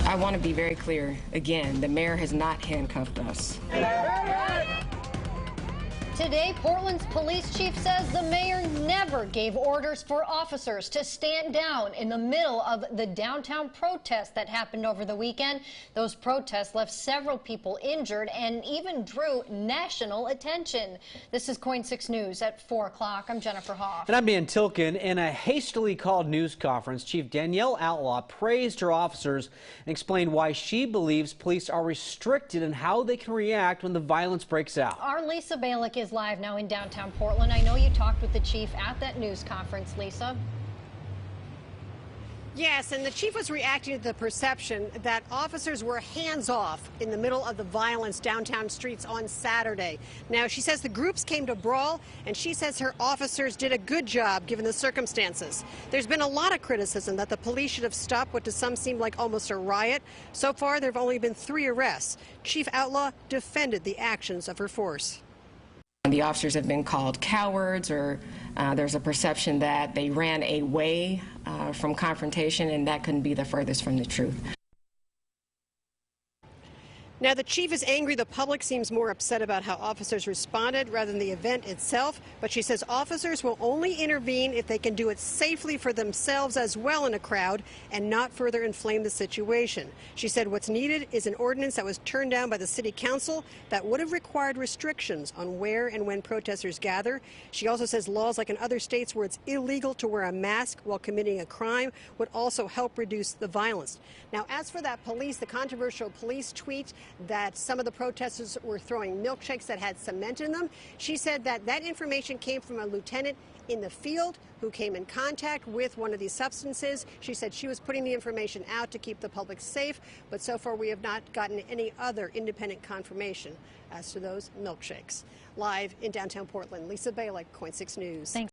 I want to be very clear. Again, the mayor has not handcuffed us. Today, Portland's police chief says the mayor never gave orders for officers to stand down in the middle of the downtown protest that happened over the weekend. Those protests left several people injured and even drew national attention. This is KOIN 6 News at 4 o'clock. I'm Jennifer Hoff. And I'm Dan Tilkin. In a hastily called news conference, Chief Danielle Outlaw praised her officers and explained why she believes police are restricted in how they can react when the violence breaks out. Our Lisa Balick is live now in downtown Portland. I know you talked with the chief at that news conference, Lisa. Yes, and the chief was reacting to the perception that officers were hands-off in the middle of the violence downtown streets on Saturday. Now, she says the groups came to brawl, and she says her officers did a good job given the circumstances. There's been a lot of criticism that the police should have stopped what to some seemed like almost a riot. So far, there have only been 3 arrests. Chief Outlaw defended the actions of her force. The officers have been called cowards, or there's a perception that they ran away from confrontation, and that couldn't be the furthest from the truth. Now, the chief is angry. The public seems more upset about how officers responded rather than the event itself. But she says officers will only intervene if they can do it safely for themselves as well in a crowd and not further inflame the situation. She said what's needed is an ordinance that was turned down by the city council that would have required restrictions on where and when protesters gather. She also says laws like in other states where it's illegal to wear a mask while committing a crime would also help reduce the violence. Now, as for that the controversial police tweet that some of the protesters were throwing milkshakes that had cement in them, she said that that information came from a lieutenant in the field who came in contact with one of these substances. She said she was putting the information out to keep the public safe, but so far we have not gotten any other independent confirmation as to those milkshakes. Live in downtown Portland, Lisa Balick, KOIN 6 News. Thanks.